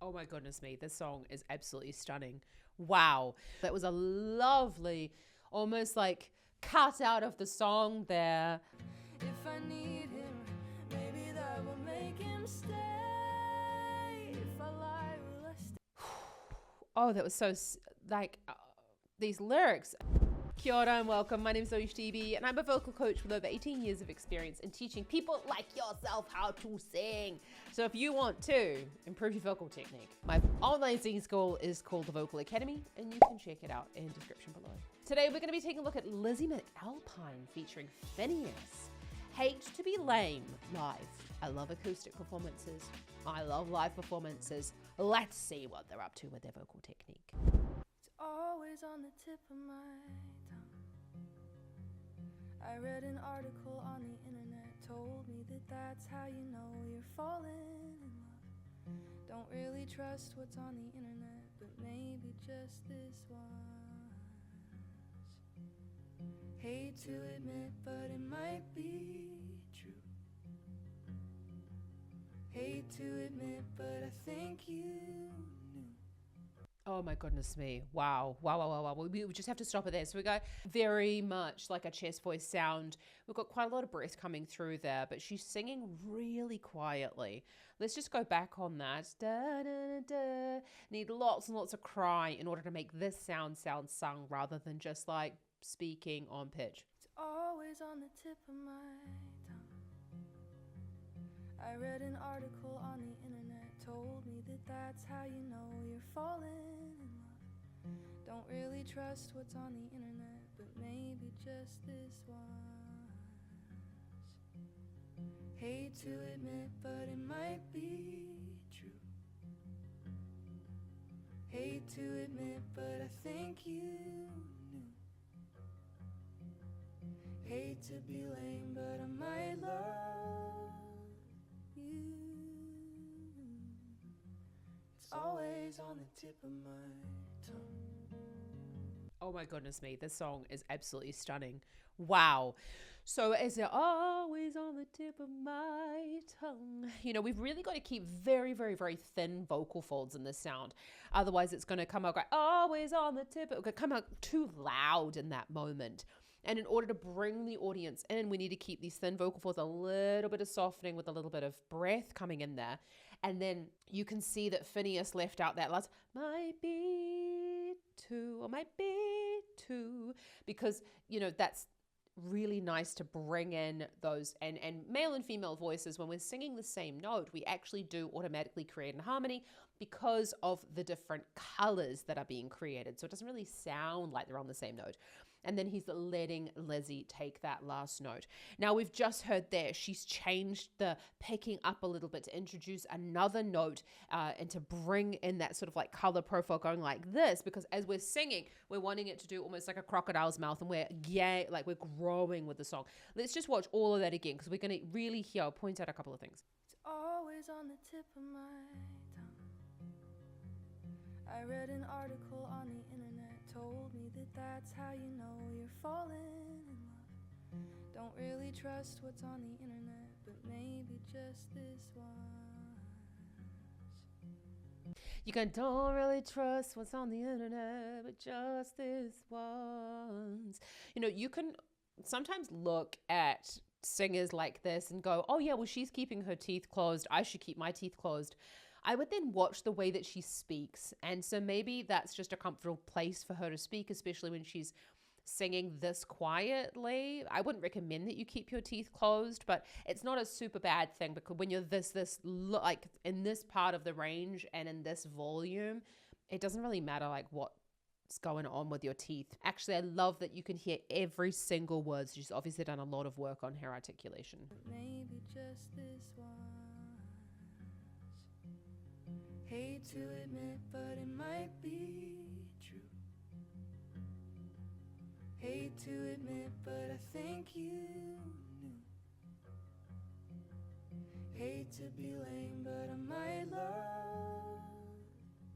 Oh my goodness me, this song is absolutely stunning. Wow. That was a lovely, almost like cut out of the song there. If I need him, maybe that will make him stay. If I lie, will I stay? Oh, that was so, these lyrics. Kia ora and welcome. My name is ZoeStibi and I'm a vocal coach with over 18 years of experience in teaching people like yourself how to sing. So if you want to improve your vocal technique, my online singing school is called the Vocal Academy and you can check it out in the description below. Today we're going to be taking a look at Lizzy McAlpine featuring FINNEAS. Hate to be lame live. I love acoustic performances. I love live performances. Let's see what they're up to with their vocal technique. It's always on the tip of my tongue. I read an article on the internet, told me that that's how you know you're falling in love. Don't really trust what's on the internet, but maybe just this once. Hate to admit, but it might be true. Hate to admit, but I think you knew. Oh my goodness me. Wow. Wow. We just have to stop it there. So we go very much like a chest voice sound. We've got quite a lot of breath coming through there, but she's singing really quietly. Let's just go back on that. Da, da, da. Need lots and lots of cry in order to make this sound sung rather than just like speaking on pitch. It's always on the tip of my tongue. I read an article on the internet, told me that that's how you know you're falling in love. Don't really trust what's on the internet, but maybe just this once. Hate to admit, but it might be true. Hate to admit, but I think you knew. Hate to be lame, but I might love you. It's always on the tip of my tongue. Oh my goodness me, this song is absolutely stunning. Wow. So is it always on the tip of my tongue? You know, we've really got to keep very, very, very thin vocal folds in this sound. Otherwise it's going to come out like always on the tip. It could come out too loud in that moment. And in order to bring the audience in, we need to keep these thin vocal folds a little bit of softening with a little bit of breath coming in there. And then you can see that FINNEAS left out that last might be two or might be two, because, you know, that's really nice to bring in those and male and female voices. When we're singing the same note, we actually do automatically create a harmony because of the different colors that are being created. So it doesn't really sound like they're on the same note. And then he's letting Lizzy take that last note. Now we've just heard there, she's changed the picking up a little bit to introduce another note and to bring in that sort of like color profile going like this, because as we're singing, we're wanting it to do almost like a crocodile's mouth and we're growing with the song. Let's just watch all of that again because we're going to really hear, I'll point out a couple of things. It's always on the tip of my tongue. I read an article on the internet, told me that that's how you know you're falling in love. Don't really trust what's on the internet, but maybe just this once. You don't really trust what's on the internet, but just this once. You know, you can sometimes look at singers like this and go, oh yeah, well, she's keeping her teeth closed. I should keep my teeth closed. I would then watch the way that she speaks. And so maybe that's just a comfortable place for her to speak, especially when she's singing this quietly. I wouldn't recommend that you keep your teeth closed, but it's not a super bad thing, because when you're like in this part of the range and in this volume, it doesn't really matter like what's going on with your teeth. Actually, I love that you can hear every single word. She's obviously done a lot of work on her articulation. Maybe just this once. Hate to admit, but it might be true. Hate to admit, but I think you knew. Hate to be lame, but I might love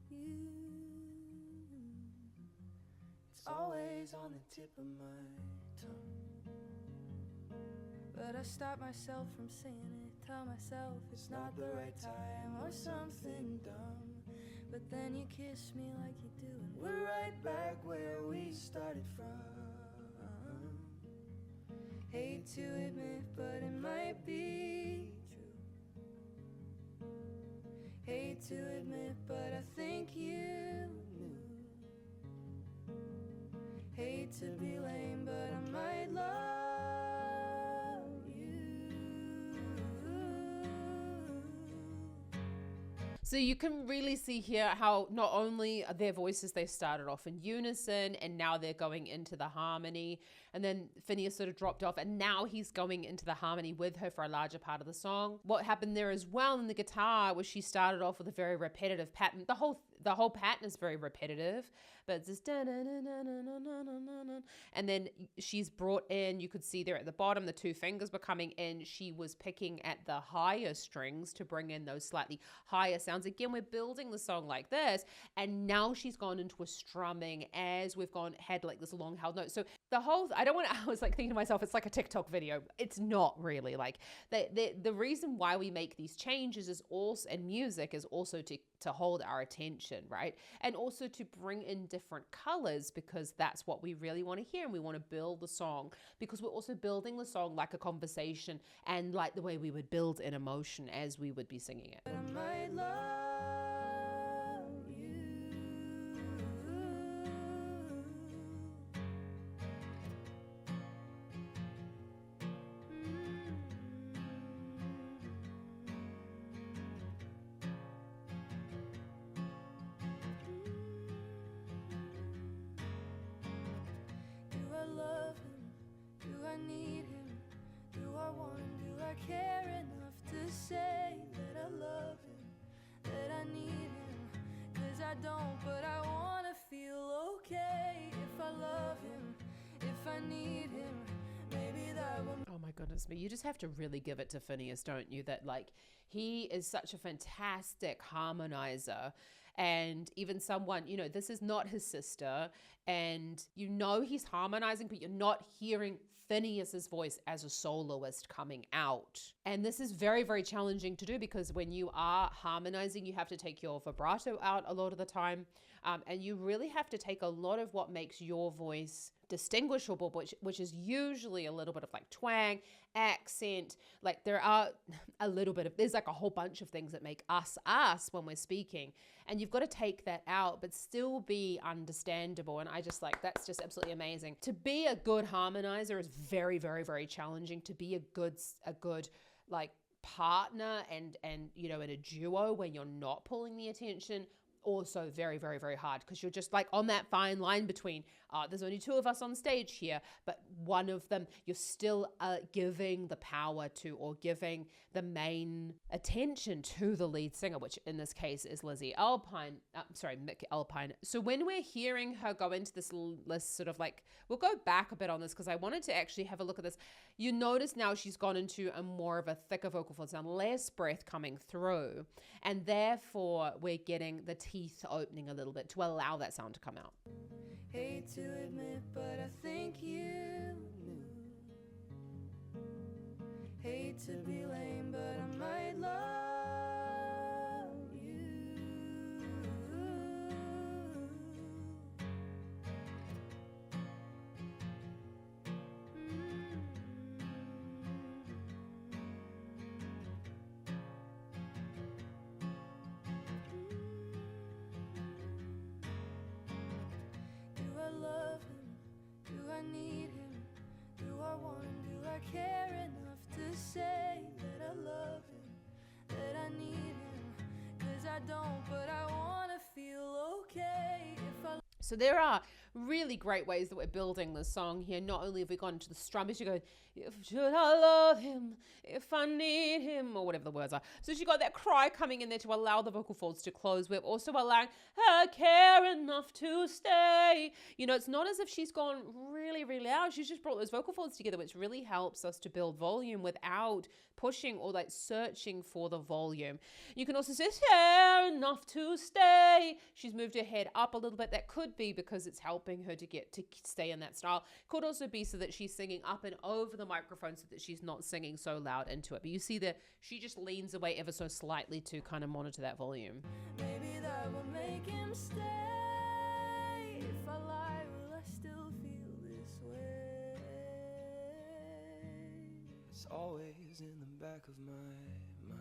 you. It's always on the tip of my tongue. But I stop myself from saying it, tell myself it's not the right time or something dumb. kiss me like you do, and we're right back where we started from. Hate to admit, but it might be true. Hate to admit, but I think you knew. Hate to be lame, but I might love you. So you can really see here how not only are their voices, they started off in unison and now they're going into the harmony, and then FINNEAS sort of dropped off and now he's going into the harmony with her for a larger part of the song. What happened there as well in the guitar was she started off with a very repetitive pattern. The whole pattern is very repetitive, but it's just and then she's brought in, you could see there at the bottom, the two fingers were coming in. She was picking at the higher strings to bring in those slightly higher sounds. Again, we're building the song like this, and now she's gone into a strumming as we've had like this long held note. So the whole, I was like thinking to myself, it's like a TikTok video. It's not really. Like the reason why we make these changes is also, and music is also to hold our attention, right? And also to bring in different colors, because that's what we really want to hear, and we want to build the song because we're also building the song like a conversation and like the way we would build an emotion as we would be singing it. But I might love you. Do I love him? Do I need him? Do I want him? Do I care enough to say that I love him, that I need him? 'Cause I don't, but I wanna feel okay. If I love him, if I need him, maybe that will. Oh my goodness me. You just have to really give it to FINNEAS, don't you? That like he is such a fantastic harmonizer. And even someone, you know, this is not his sister, and you know he's harmonizing, but you're not hearing FINNEAS's voice as a soloist coming out. And this is very, very challenging to do, because when you are harmonizing, you have to take your vibrato out a lot of the time. And you really have to take a lot of what makes your voice distinguishable, which is usually a little bit of like twang, accent. Like there's like a whole bunch of things that make us when we're speaking. And you've got to take that out, but still be understandable. And I just like, that's just absolutely amazing. To be a good harmonizer is very, very, very challenging. To be a good like partner and you know, in a duo when you're not pulling the attention, also very, very, very hard, because you're just like on that fine line between there's only two of us on stage here, but one of them you're still giving the power to, or giving the main attention to the lead singer, which in this case is McAlpine. So when we're hearing her go into this sort of like, we'll go back a bit on this because I wanted to actually have a look at this. You notice now she's gone into a more of a thicker vocal fold sound, less breath coming through, and therefore we're getting the teeth opening a little bit to allow that sound to come out. Hate to admit, but I think you knew. Hate to be lame, but I might love you. Do I love him? Do I need him? Do I want him? Do I care enough to say that I love him, that I need him? 'Cause I don't, but I wanna feel okay. If I. So there are really great ways that we're building the song here. Not only have we gone into the strum, but you go, should I love him, if I need him, or whatever the words are. So she got that cry coming in there to allow the vocal folds to close. We're also allowing her care enough to stay. You know, it's not as if she's gone really, really out. She's just brought those vocal folds together, which really helps us to build volume without pushing or like searching for the volume. You can also say care enough to stay. She's moved her head up a little bit. That could be because it's helping her to stay in that style. Could also be so that she's singing up and over the microphone so that she's not singing so loud into it. But you see that she just leans away ever so slightly to kind of monitor that volume. Maybe that will make him him stay. If I lie, will I still feel this way? It's always in the back of my mind.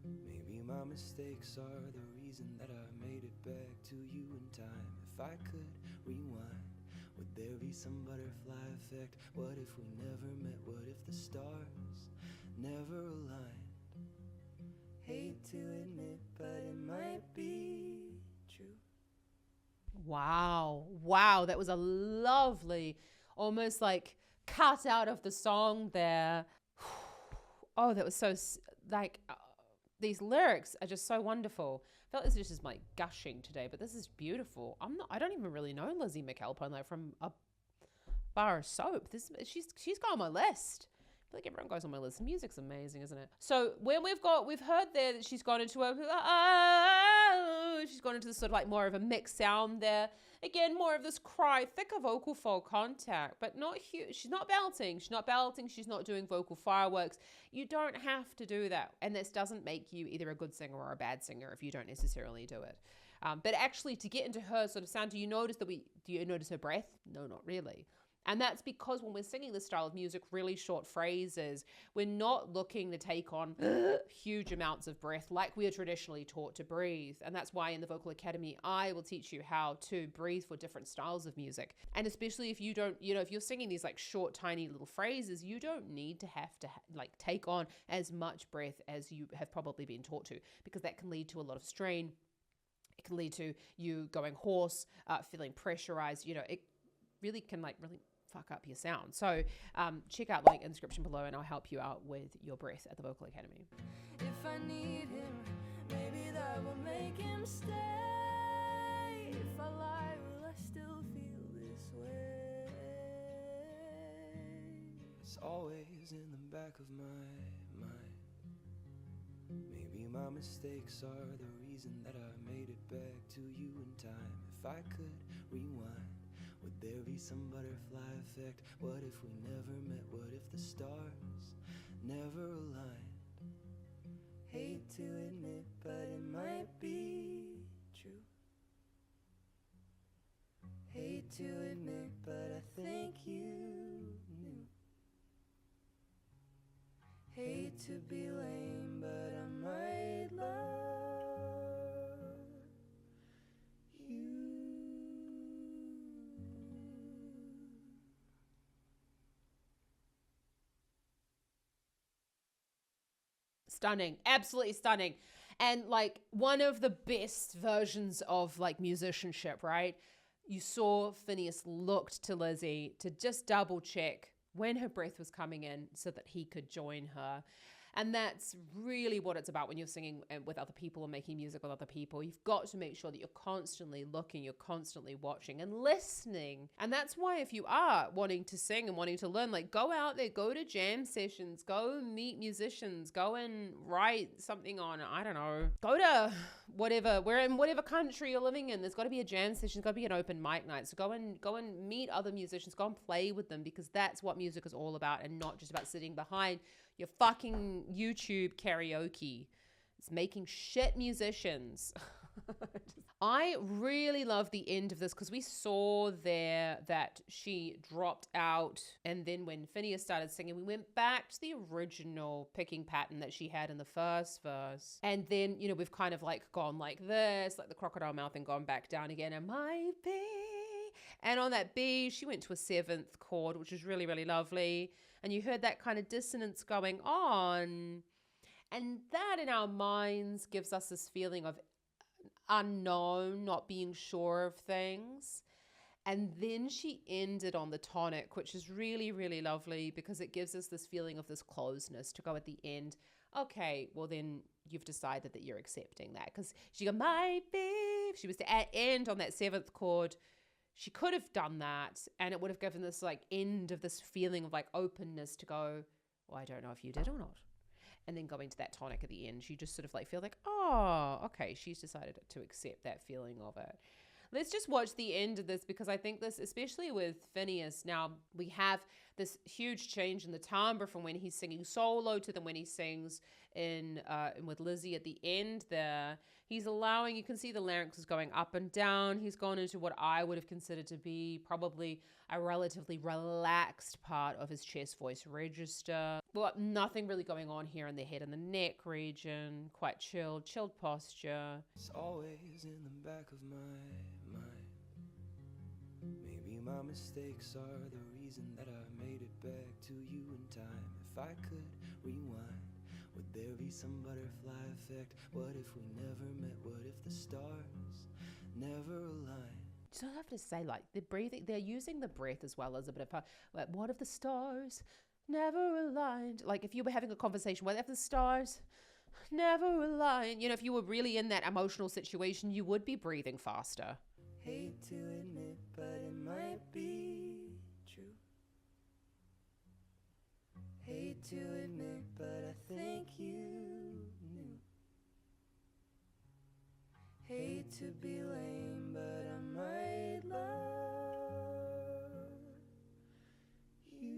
Maybe my mistakes are the reason that I made it back to you in time. If I could rewind, would there be some butterfly effect? What if we never met? What if the stars never aligned? Hate to admit, but it might be true. Wow. Wow. That was a lovely, almost like cut out of the song there. Oh, that was so, these lyrics are just so wonderful. I felt this is just like gushing today, but this is beautiful. I don't even really know Lizzy McAlpine, like from a bar of soap. She's got on my list. I feel like everyone goes on my list. Music's amazing, isn't it? So when we've heard there that she's gone into she's gone into this sort of like more of a mixed sound there. Again, more of this cry, thicker vocal fold contact, but not huge. She's not belting. She's not belting. She's not doing vocal fireworks. You don't have to do that. And this doesn't make you either a good singer or a bad singer if you don't necessarily do it. But actually to get into her sort of sound, do you notice her breath? No, not really. And that's because when we're singing this style of music, really short phrases, we're not looking to take on huge amounts of breath like we are traditionally taught to breathe. And that's why in the Vocal Academy, I will teach you how to breathe for different styles of music. And especially if you don't, if you're singing these like short, tiny little phrases, you don't need to like take on as much breath as you have probably been taught to, because that can lead to a lot of strain. It can lead to you going hoarse, feeling pressurized. It really can really fuck up your sound. So check out the link in the description below and I'll help you out with your breath at the Vocal Academy. If I need him, maybe that will make him stay. If I lie, will I still feel this way? It's always in the back of my mind. Maybe my mistakes are the reason that I made it back to you in time. If I could rewind, would there be some butterfly effect? What if we never met? What if the stars never aligned? Hate to admit, but it might be true. Hate to admit, but I think you knew. Hate to be lame, but I might love you. Stunning, absolutely stunning. And like one of the best versions of like musicianship, right? You saw FINNEAS looked to Lizzy to just double check when her breath was coming in so that he could join her. And that's really what it's about when you're singing with other people and making music with other people. You've got to make sure that you're constantly looking, you're constantly watching and listening. And that's why if you are wanting to sing and wanting to learn, like go out there, go to jam sessions, go meet musicians, go and write something on, I don't know, go to whatever, we're in whatever country you're living in. There's got to be a jam session, there's got to be an open mic night. So go and meet other musicians, go and play with them, because that's what music is all about, and not just about sitting behind your fucking YouTube karaoke. It's making shit musicians. I really love the end of this because we saw there that she dropped out, and then when FINNEAS started singing, we went back to the original picking pattern that she had in the first verse. And then, we've kind of like gone like this, like the crocodile mouth, and gone back down again. It might be. And on that B, she went to a 7th chord, which is really, really lovely. And you heard that kind of dissonance going on. And that in our minds gives us this feeling of unknown, not being sure of things. And then she ended on the tonic, which is really, really lovely because it gives us this feeling of this closeness to go at the end. Okay, well then you've decided that you're accepting that, because she go, might be. If she was to end on that 7th chord, she could have done that, and it would have given this like end of this feeling of like openness to go, well, I don't know if you did or not. And then going to that tonic at the end, you just sort of like feel like, oh, okay, she's decided to accept that feeling of it. Let's just watch the end of this, because I think this, especially with FINNEAS, now we have this huge change in the timbre from when he's singing solo to then when he sings in with Lizzy at the end there. He's allowing, you can see the larynx is going up and down. He's gone into what I would have considered to be probably a relatively relaxed part of his chest voice register. But nothing really going on here in the head and the neck region. Quite chilled posture. It's always in the back of my mind. Maybe my mistakes are the reason that I made it back to you in time. If I could rewind, would there be some butterfly effect? What if we never met? What if the stars never aligned? So I have to say, like, they're breathing, they're using the breath as well as a bit of a, like, what if the stars never aligned? Like, if you were having a conversation, what if the stars never aligned? You know, if you were really in that emotional situation, you would be breathing faster. Hate to admit, but it might be true. Hate to admit, but I think you knew. Hate to be lame, but I might love you.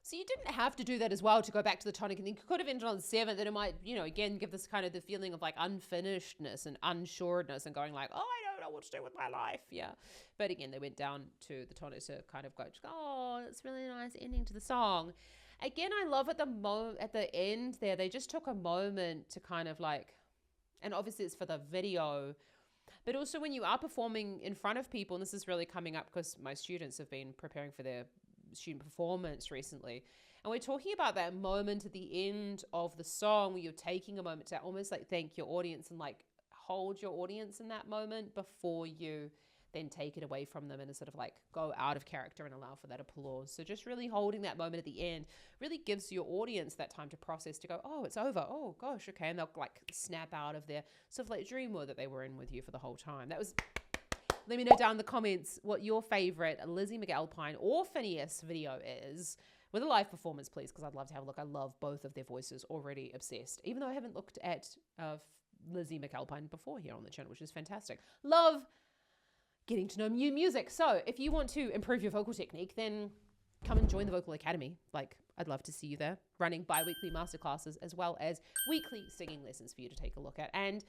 So you didn't have to do that as well to go back to the tonic, and you could have ended on the 7th, and it might, you know, again, give this kind of the feeling of like unfinishedness and unsureness and going like, oh, I don't know what to do with my life. Yeah. But again, they went down to the tonic to kind of go, oh, it's really nice ending to the song. Again, I love at the end there, they just took a moment to kind of like, and obviously it's for the video, but also when you are performing in front of people, and this is really coming up because my students have been preparing for their student performance recently, and we're talking about that moment at the end of the song where you're taking a moment to almost like thank your audience and like hold your audience in that moment before you then take it away from them and sort of like go out of character and allow for that applause. So just really holding that moment at the end really gives your audience that time to process, to go, oh, it's over. Oh gosh, okay. And they'll like snap out of their sort of like dream world that they were in with you for the whole time. That was, let me know down in the comments what your favorite Lizzy McAlpine or FINNEAS video is, with a live performance, please, because I'd love to have a look. I love both of their voices, already obsessed, even though I haven't looked at Lizzy McAlpine before here on the channel, which is fantastic. Love getting to know new music. So if you want to improve your vocal technique, then come and join the Vocal Academy. Like, I'd love to see you there, running bi-weekly masterclasses as well as weekly singing lessons for you to take a look at. And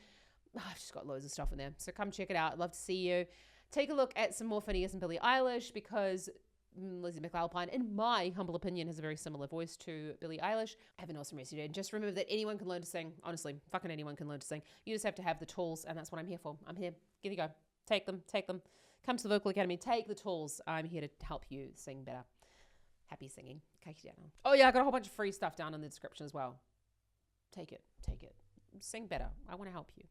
I've just got loads of stuff in there. So come check it out. I'd love to see you. Take a look at some more FINNEAS and Billie Eilish, because Lizzy McAlpine, in my humble opinion, has a very similar voice to Billie Eilish. Have an awesome rest of your day. And just remember that anyone can learn to sing. Honestly, fucking anyone can learn to sing. You just have to have the tools, and that's what I'm here for. I'm here. Give it a go. Take them. Come to the Vocal Academy. Take the tools. I'm here to help you sing better. Happy singing. Oh yeah, I got a whole bunch of free stuff down in the description as well. Take it. Sing better. I want to help you.